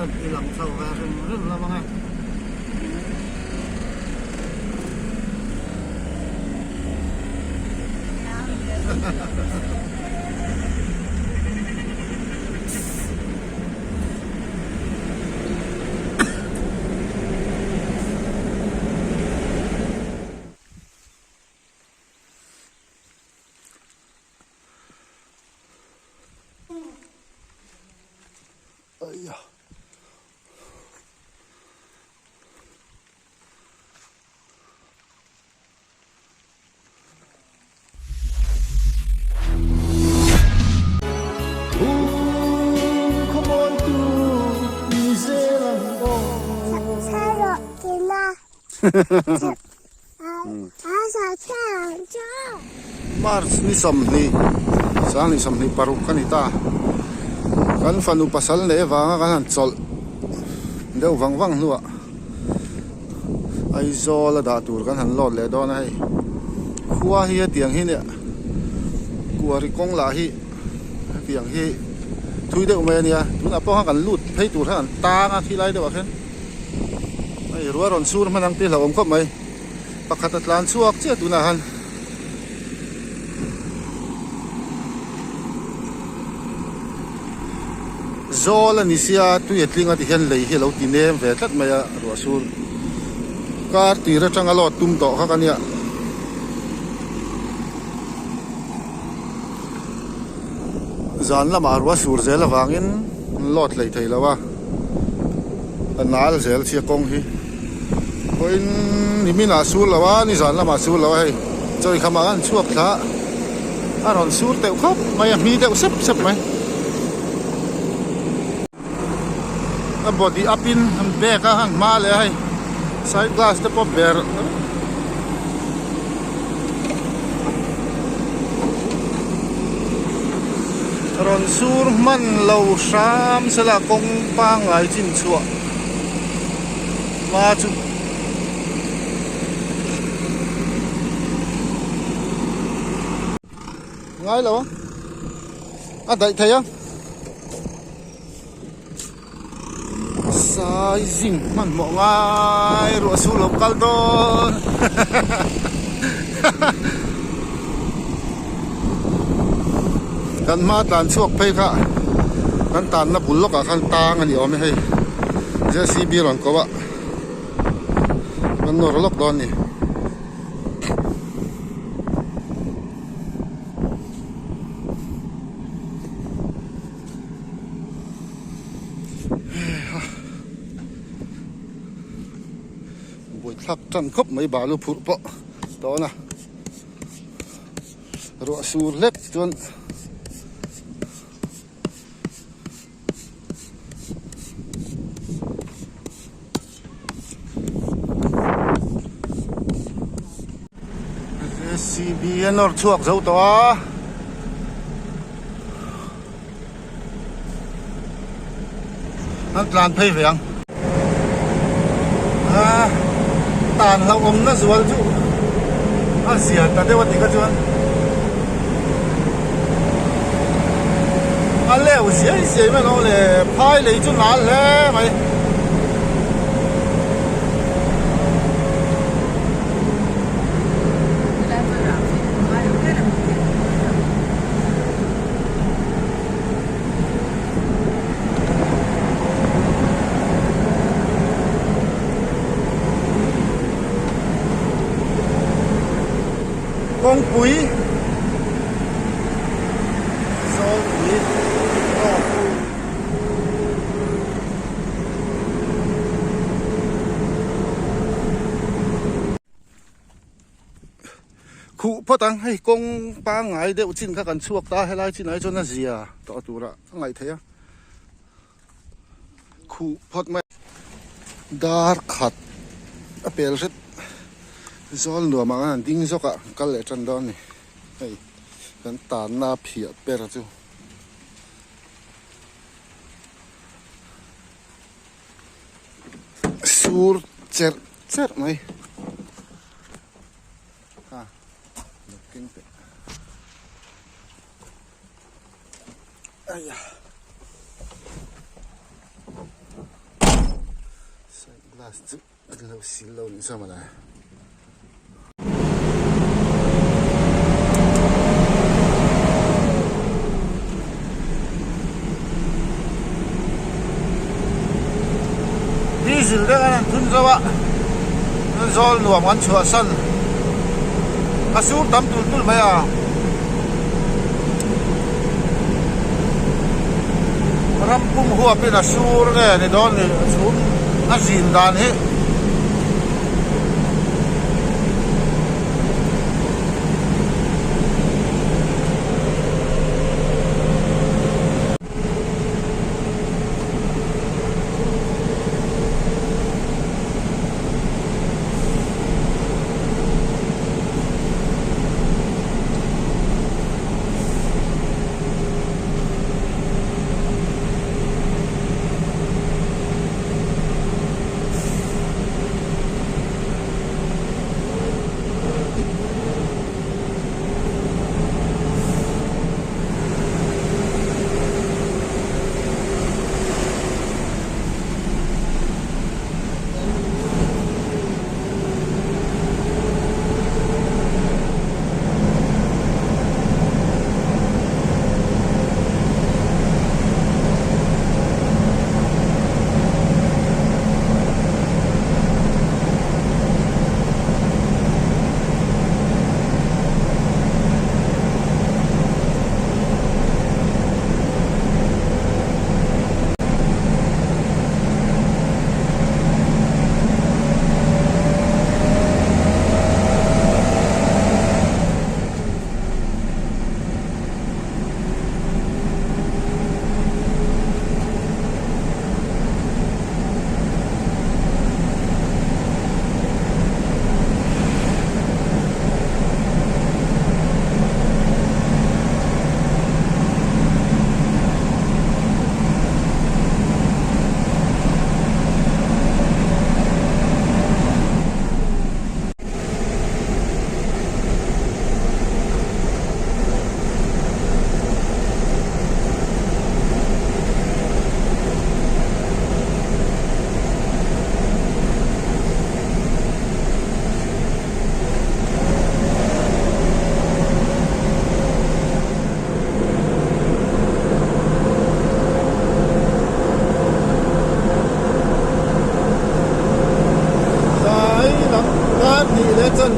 thật thì lòng sầu và rất là mong anh. Ja. Come on to New Zealand. Mars ni somni sang ni somni paruk kanita kan fanu pasal le vanga kan chol deu wang nuwa Aizawl da tur kan han lot le don hai khuwa hi tiang hi ne kuari kong la hi tiang hi thui deu me nia tun apo han kan lut phei tur han ta nga thi lai deu khen ai ruwa ron sur manang ti hlawm khop mai pakhat atlan chuak che tuna han Aizawl ni sia tu yetlinga ti hen lei hi lo ti nem ve tlat maya ro sur kar ti ra tanga lot tum to kha kania zan lama ro sur zel awangin lot lei thei lawa anal zel chia kong hi koin ni mina sur lawa ni zan lama sur lawa hei choi khama an chuak tha aron sur teu khop maya mi deu sep mai body up in back hang ma le hai side glass the pop bear ron sur man lo sham sala kong pa ngai chin chua ma chu ngai lo a dai thaya sai zing man mo ngai ro su lokal don kan ma tan chuak phei kha kan tan na bul loka kan tang ani om hei JCB ron ko ba man nor lok don ni thak tan khop mai balu phur po to na ro sur lek chon CB nor chuak zo to an tlan phei veng tàn lâu ôm nó ruột chú xỉa ta đây thì có chưa leo xỉa mà nó là phai lấy chú nán lẽ mày con quý do quý khu phát tăng hay con ba ngày đều chín các con chuột ta hay là chín ấy cho nó gì à tao tụ ra ngày thế khu phát mày dar khát apel rất Aizawl nua ma an ding zoka kal le tran don ni ei kan tan na phia per chu sur cher mai ha looking pe ai chu lo sil lo ni sama la diesel da kan thun zawa zol nuam an chua san asur tam tul tul maya rampum huwa pin asur ne ni don ni sun azin dan he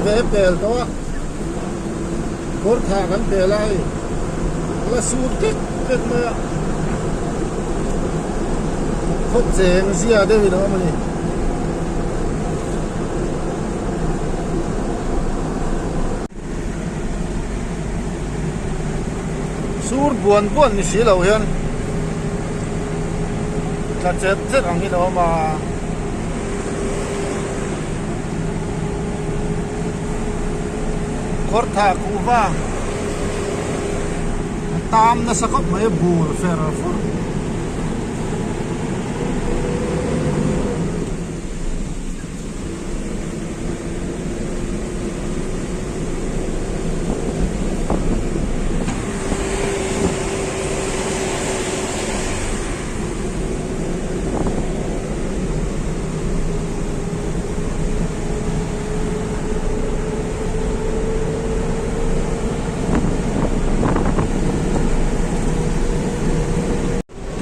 về bèl đó cốt thả gắn bèl lại là sụt kích kích mà khóc dèm gì à đây đó mà đi sụt buồn buồn xí lầu hiền là chết chết ở cái đó mà korta kuva tam na sakop may bur ferro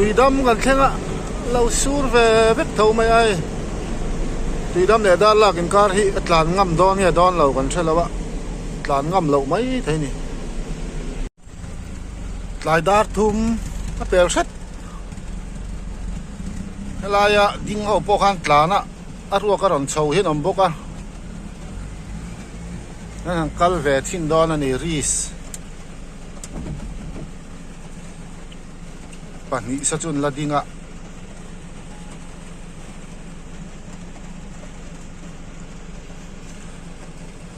tùy đâm gần thế ạ lâu sur về vết thấu mấy ai tùy đâm để đa là cái car hi tlan ngầm đón hi đón lâu gần thế là tlan ngầm lâu mấy thế này lại đa thum nó bèo sắt lại đinh hậu bốc han tlan á rùa cái ròn sầu hết ông bốc á nên cal về thiên đón này ris pani sa chun la dinga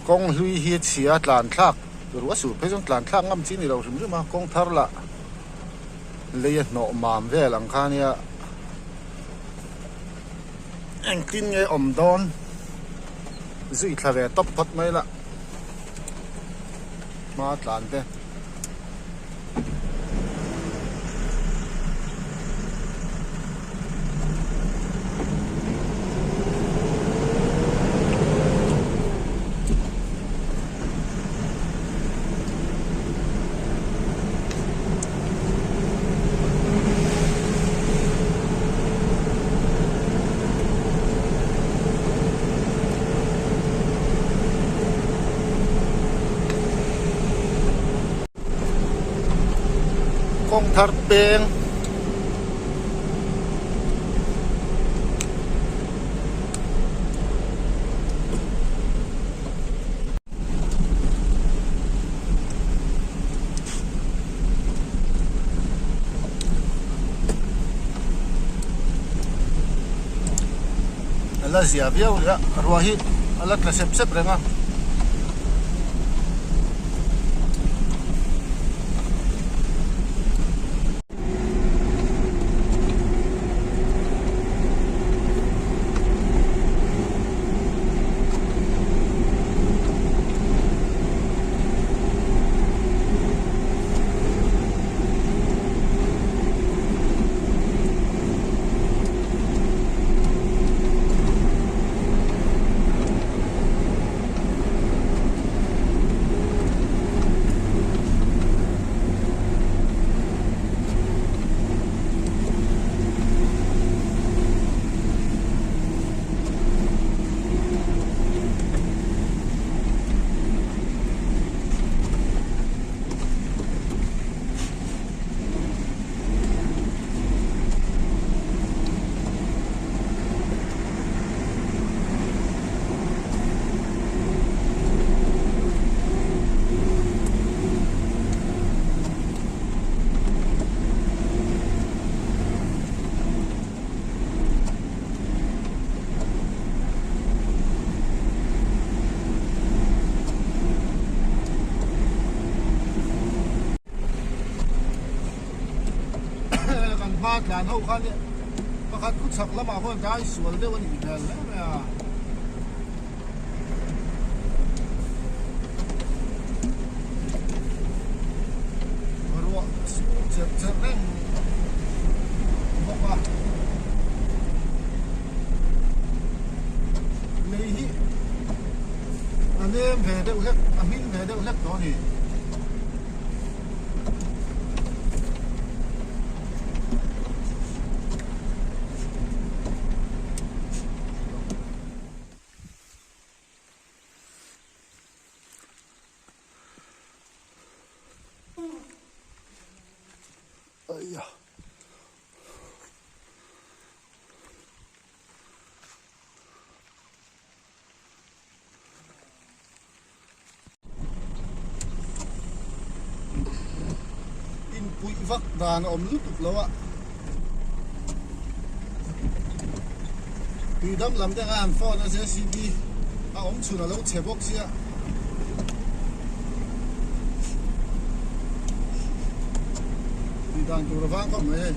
kong hlui hi chia tlan thak ruwa su pe jong tlan thak ngam chi ni lo rim ma kong thar la le no mam ve lang khania anh tin nghe om don zui thla ve top pot mai la ma tlan te thar peng ala zia viau ya ruahi ala tla sep sep renga phát đàn hậu khăn đấy, mà khăn cút sặc lắm mà con cái xuống đây vẫn bị đèn đấy mà. Rồi, chật chật đấy, bọc vào, lấy hi, anh em về đâu hết, anh mình về đâu hết đó thì. Ây da. In bụi vắt đàn ôm lút tục lâu ạ. Tùy đâm làm cho anh phone nó sẽ CD. Ôm chùn là lâu chế bốc xí ạ. Dan tur vang kom me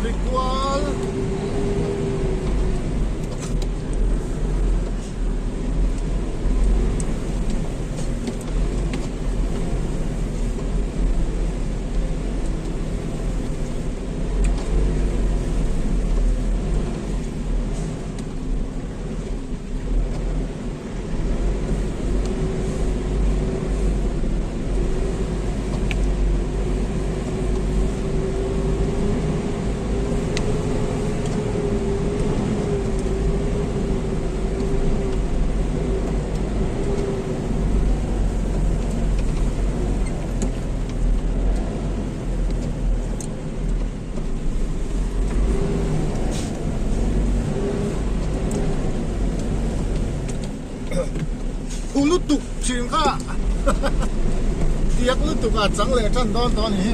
ritual lút tục chìm cả tiếc lút tục à chẳng lẽ chân đón đón nhỉ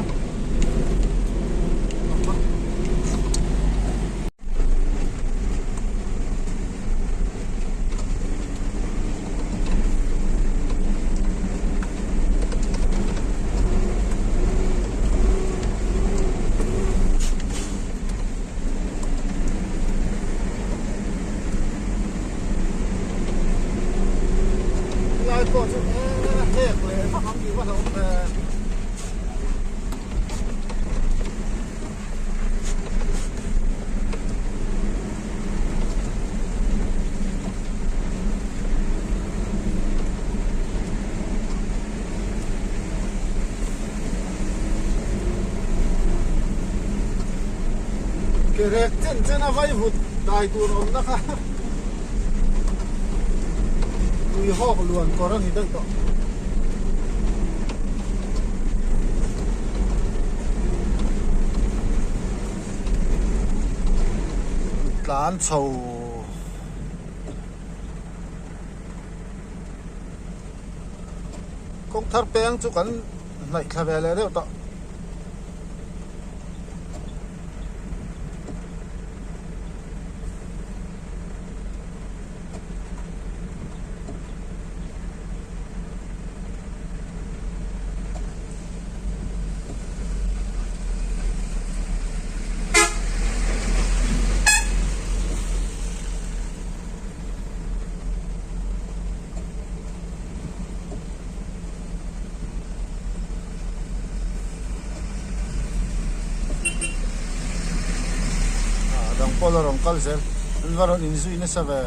có chút đẹp để phát không gì bắt đầu cái rệt trên nó vay vụt đại tuần ông đó ha tui hok luôn có ra thì đó tán sầu công thar peng chu kan nai thla ve le deuh ta polo rong kalsel envaron inzui na save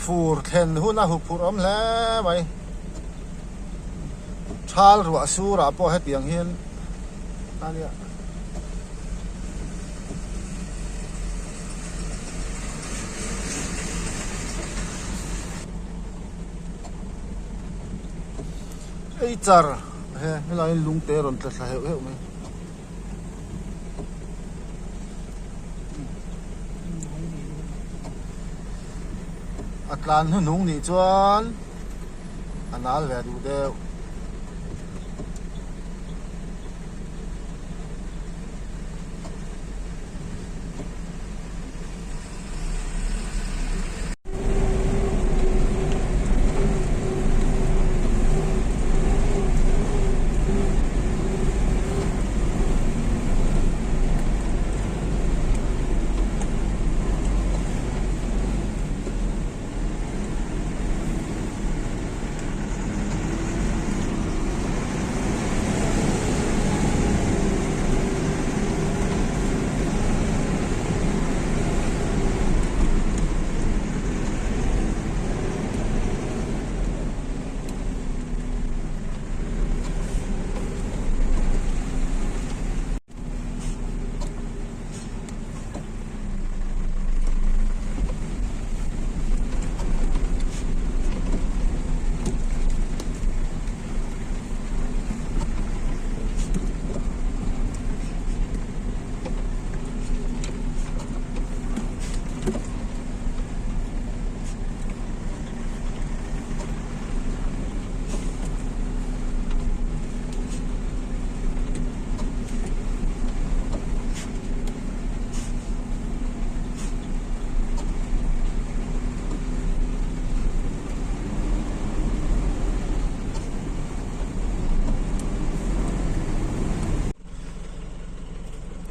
fur then huna hu phur om le mai thal ruwa sura po he tiang hian ania Aizawl he helai lung te ron tla heu heu mai atlan hu nung ni chuan anal ve du deuh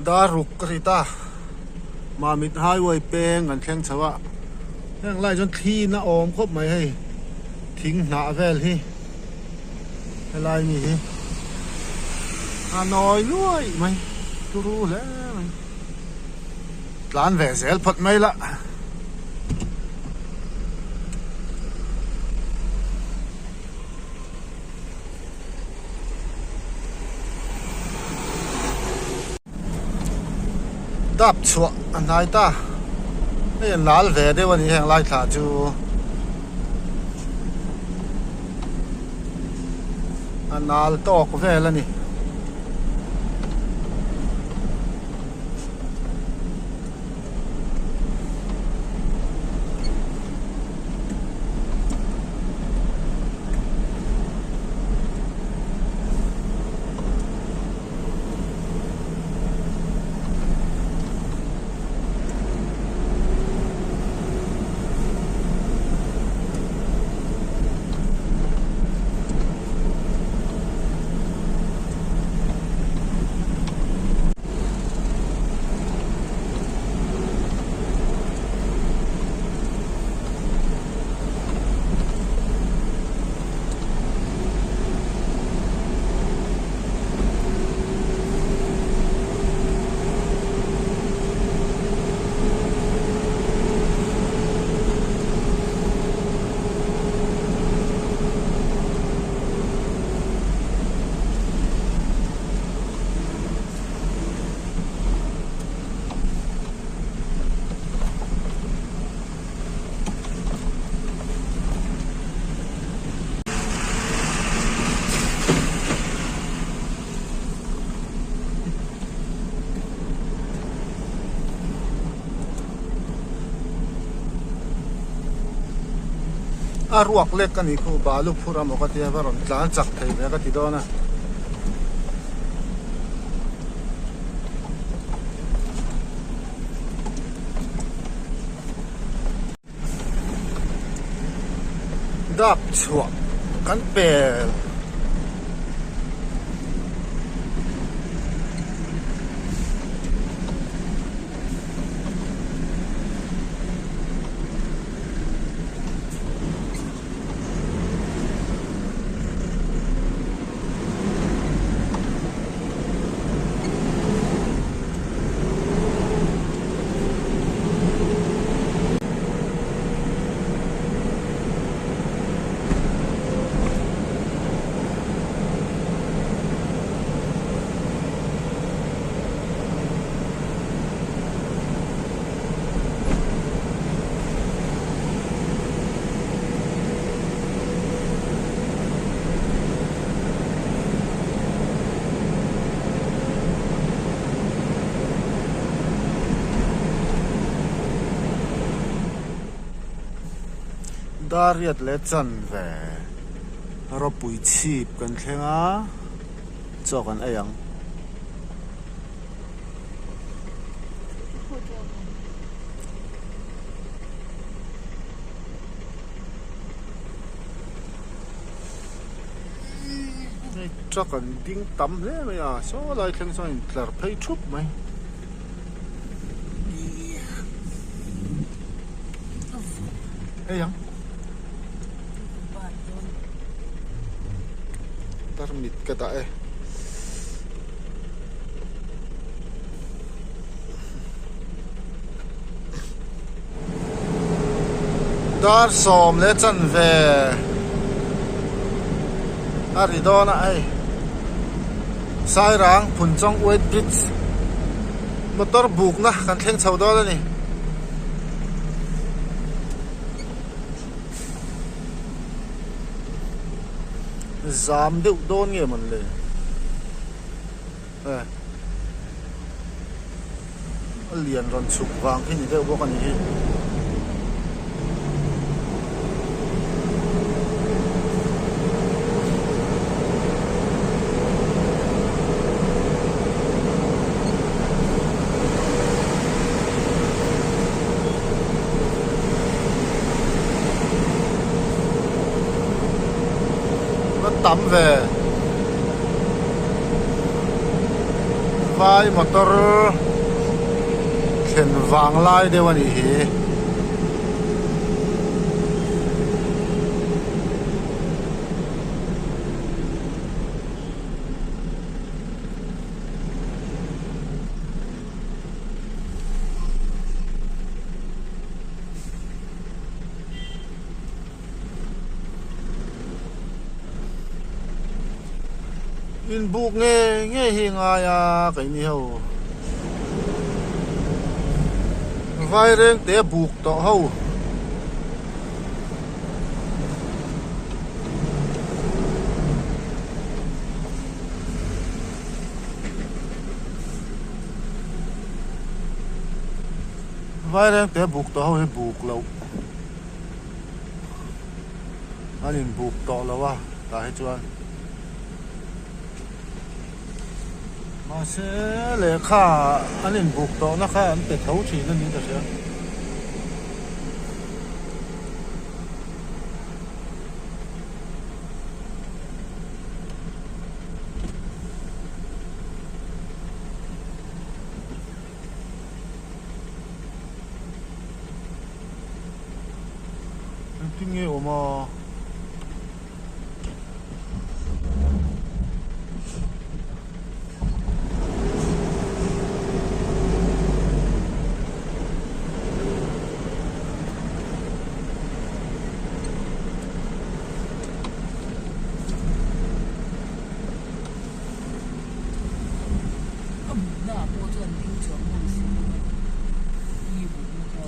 đa rục cái ta mà mít highway peng gần khen cháu ạ nhưng lại cho thi nó ôm khóc mày hay thính nạ về hi hay lại gì hi Hà Nội nuôi mày tu ru lẽ mày lán về dễ phật mày lạ đáp chuột anh hai ta cái lál về đâyวันนี้hàng lại thả chú anh lál to có về là nè ruột lek cái này khu bà lúc phura một cái tia vào rồi lán chặt thấy mấy cái tí đó nè đáp chuột cắn bè Dariat le chan ve ro pui chip kan thlenga cho kan ayang nei cho kan ding tam le mày à so lai thlen so in tlar phei thup mai ayang tarmit ka ta dar som le chan ve ari do na ai sai rang phun chong wet bridge motor buk na kan thleng chho do la ni giảm điệu đôn nghe mình lên liền rồi sụp vàng cái gì đâu có còn gì nó tắm về vai motor khen vang lai de wani hi in buk nghe nghe hi nga ya cái ni ho vai reng te buk to ho vai reng te buk to ho he buk lo anh in buk to lo wa ta he chuan mà sẽ lệ khá anh in buộc to nó khá anh để thấu chỉ lên những cái gì tiếng nghe mà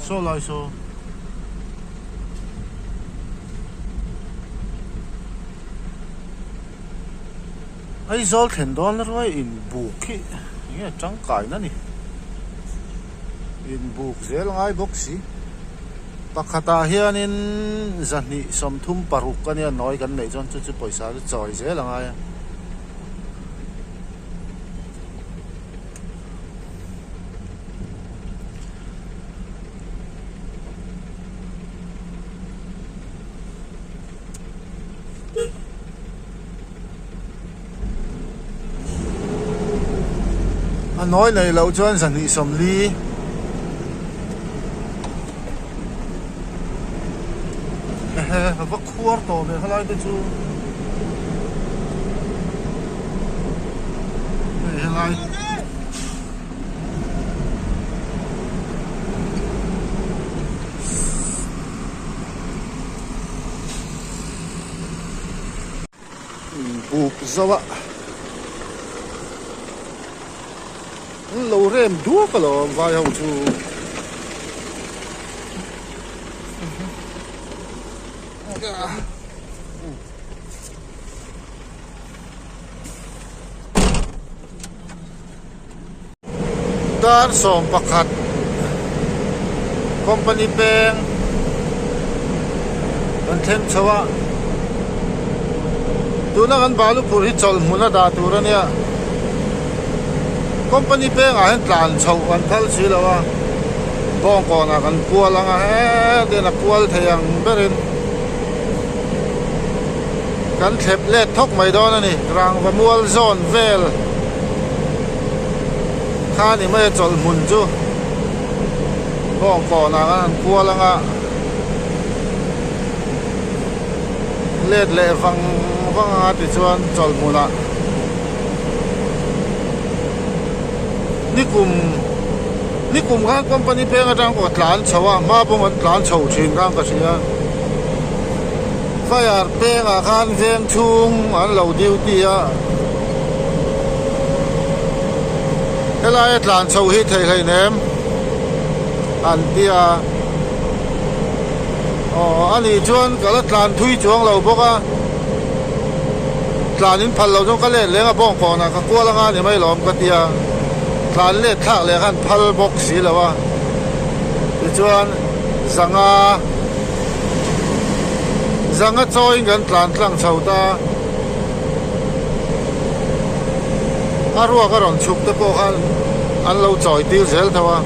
số lại số Aizawl khen don rồi in buk khi nghe trắng cài nữa nè in buk dễ ngay boxi pakata hian in zani som thum paruk kan ya noi kan nei chon chu paisa choi dễ là ngay anh nói này lâu cho anh dần đi sầm ly vắt khuar to về khai tới chú về khai buộc sao ạ lâu rem đua cả lo vai hậu chú dan som pakat company peng an them chawa tuna kan balu pur hi chol muna da turania company peng a hen tlan chho an thal chi lawa bong ko na kan pualanga de na pual theyang berin kan thep le thok mai don ani rang va mual zone vel kha ni mai chol mun chu bong ko na kan pualanga let le vanga ti chuan chol muna nikum kan company peng atang ko tlan chawa ma bong tlan chho thin kang ka sia fire peng a khan veng chung an lo duty a helai tlan chho hi thei hai nem an tia ani chuan kala tlan thui chuang lo boka tlan in phal lo jong ka le lenga bong ko na ka ko langa ni mai lom ka tia tlan le thak le kan phal bok si lawa ti chuan zanga choi gan tlan tlang chhota arua ka ron chuk te ko khan an lo choi til zel thawa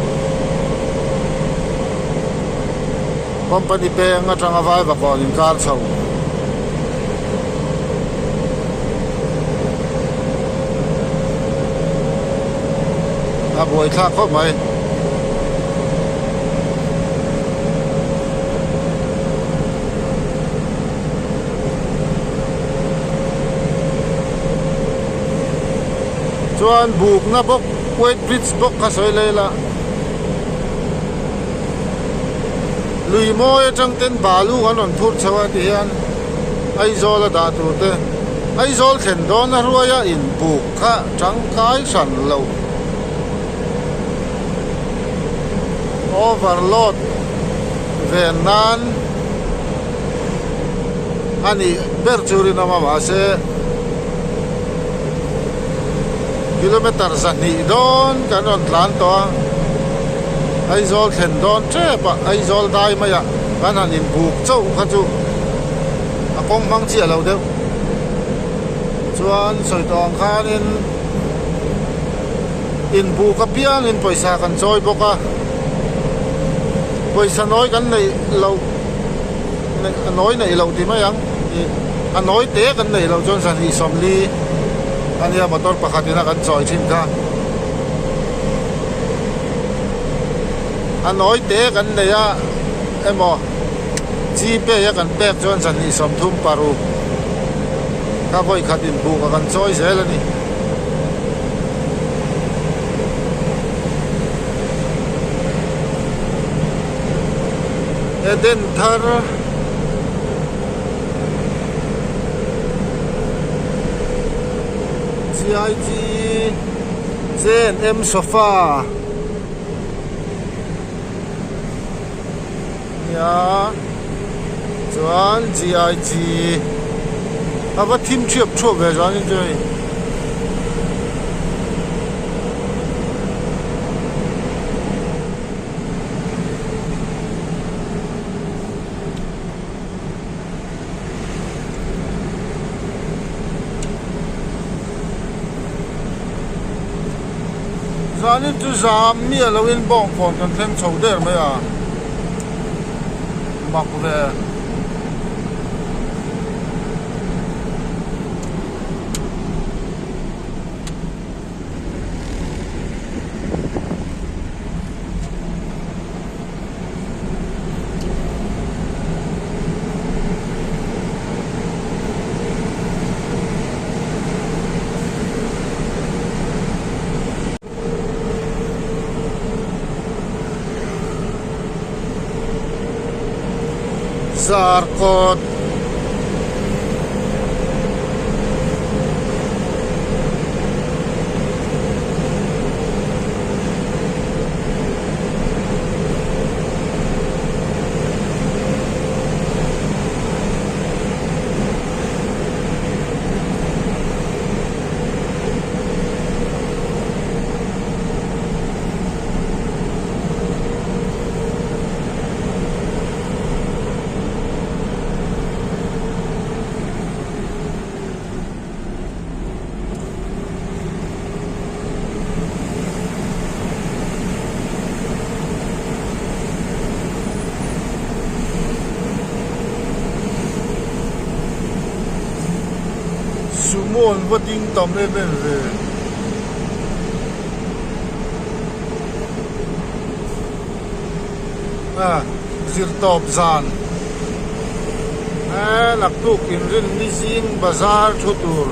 company peng atanga vai ba kon in kar chho buổi thác có mấy chuan buk na bok weight bridge bok ka soi leila lui moi trong ten balu an on phur chawa ti hian Aizawl da tu te Aizawl thlen don a ruaya in buk kha tangkai san lo overload ve nan ani ber churi na ma se kilometer zani don kanon tlan to Aizawl thlen don che pa Aizawl dai ma ya kan han in buk chau kha chu a kong mang chi lo deu chuan soi tong khan in buk a pian in paisa kan choi boka paisa noi kan nei lo noi nei lo ti ma yang a noi te kan nei lo chon san hi somli ania motor pakhatina kan choi thin kha a noi te kan nei a emo chi pe ya kan pek chon san hi som thum paru ka voi khatin bu ka kan choi zel ani eden thar CIG ZM sofa ya chuan GIG ava thim thiep tho ve ran in joi zanin tu zam mi lo in bong phone kan thlen chho der mai a mak ve Sarkot sumon voting tom le ben ve zir top zan lak tu kim rin ni sing bazar thutur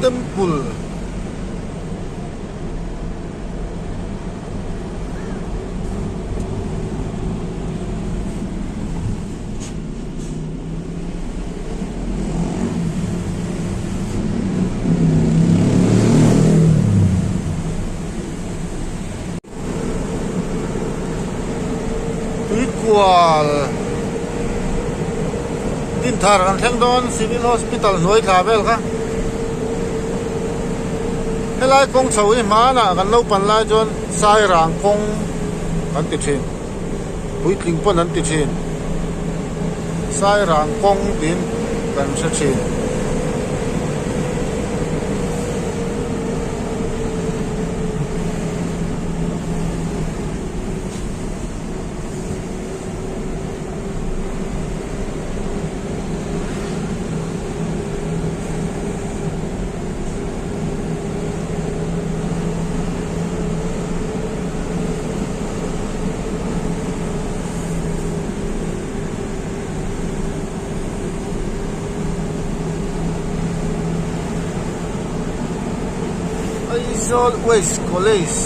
temple equal din thar kan theng don civil hospital noi tha bel kha Cái lai kong chầu ấy má nè gần lâu pan lai chọn sai ràng kong ăn tiệt trên bụi linh pon ăn tiệt trên sai ràng kong đến gần sẽ trên Aizawl West College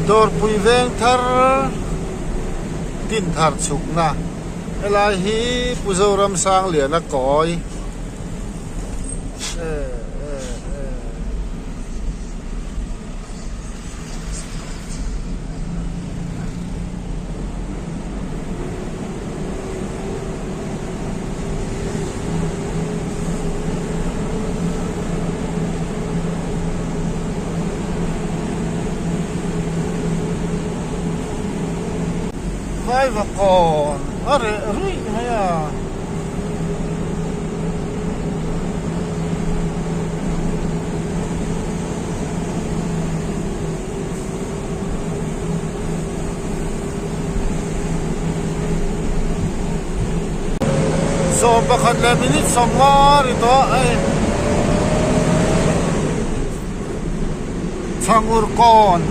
dor pui veng thar tin thar chuk na elai hi puzoram sang lian a koi vai và còn are rui mày à so bakhat le minute somar ito ay changur kon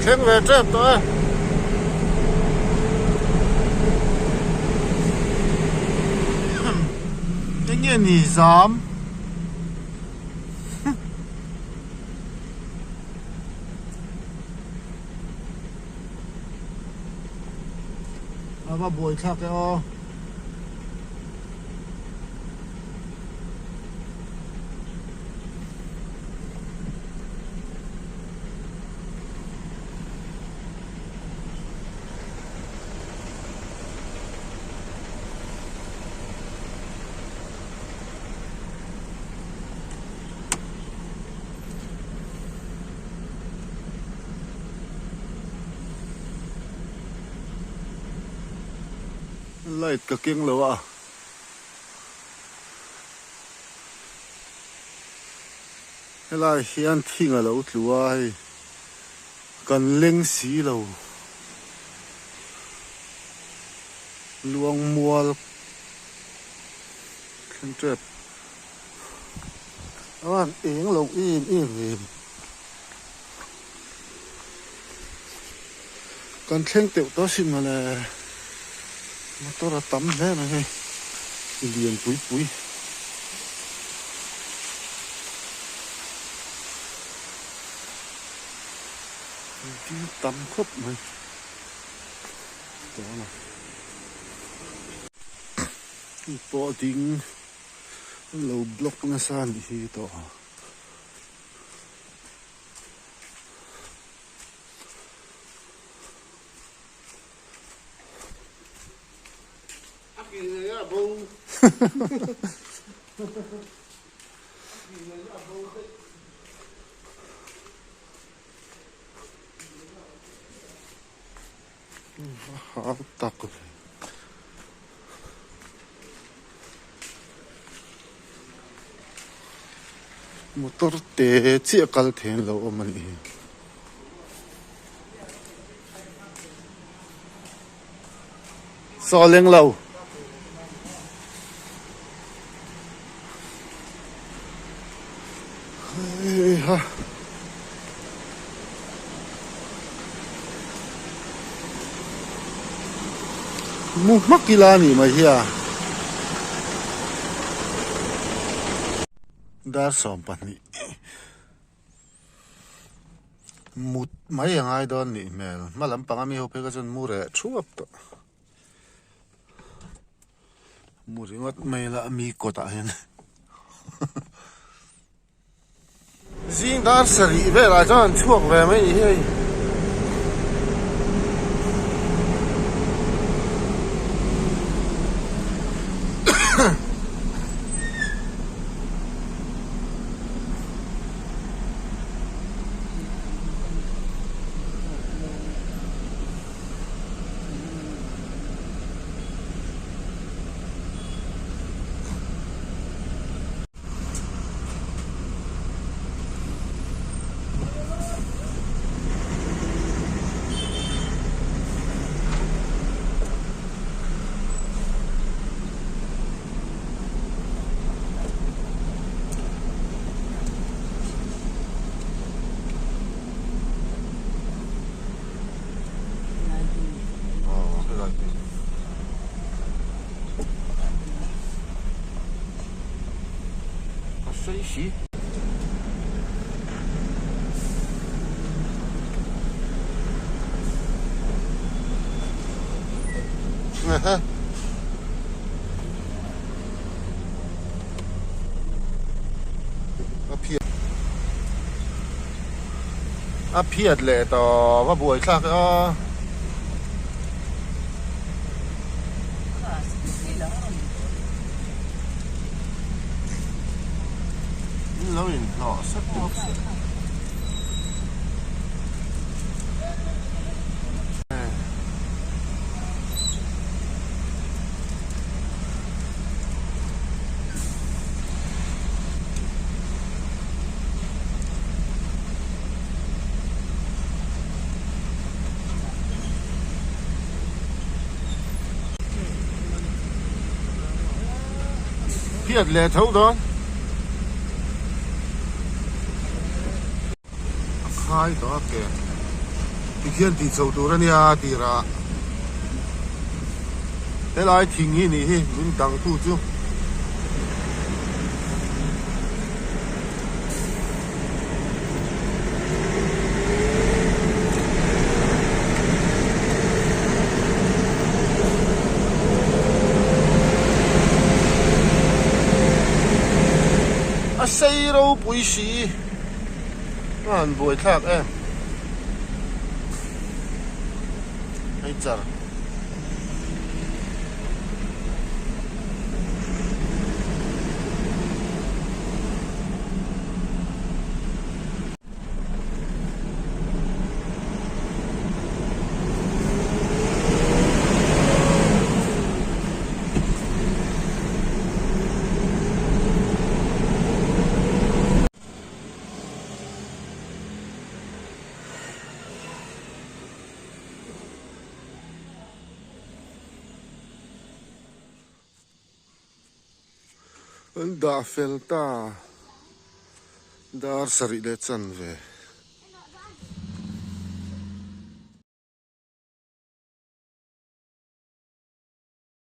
khen về trép thôi cái nghe nỉ dám mà buổi khác cái o light ka king lo à helai hian thing a lo tlua hei kan leng si lo luang mual khen trep an eng lo im im kan thleng teuh to sim ma le motor a tam hle na hei lian pui pui đi tắm khắp mày đó là bỏ tiếng lầu block na san thì to hả tắc rồi motor te chia kal then lo mani so leng lo ha mu makila ni ma hiya dar som pani mut mai angai don ni mel malam pangami hope ka jon mure thuap to muringot mai la mi kota hian zing dar sari ve la chuan chuak ve mai ni hei Sei xí ha a phiat le to va buai thak a lâu in lọ sắt bọc phiat le thấu đó hai đó kìa thì hiện thì sầu đồ ra thì ra thế lại thì nghĩ này mình tăng thu chứ à xây đâu bụi xì anh buổi thác em Aizawl da felta dar sari le chan ve